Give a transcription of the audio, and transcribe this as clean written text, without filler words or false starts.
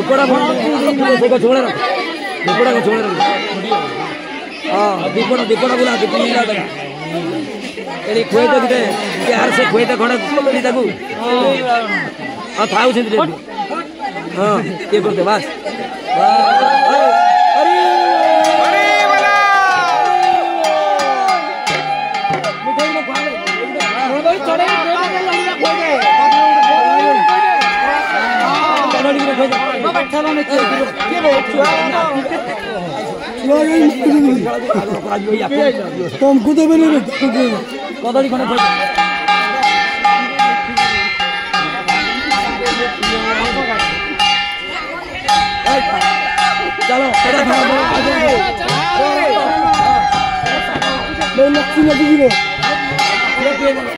दुपड़ा को छोड़ रहा दुपड़ा को छोड़ रहा हां दुपड़ा बुला दुपड़ा मिला दे एरी खोए तो किते यार से खोए तो खड़ा कोली ताकू हां थाउ से हां ये करते बस अरे वाला मिठाई में खा ले मोबाइल चढ़े खोए दे तुमको तो मैंने कदली खने चलो लक्ष्मी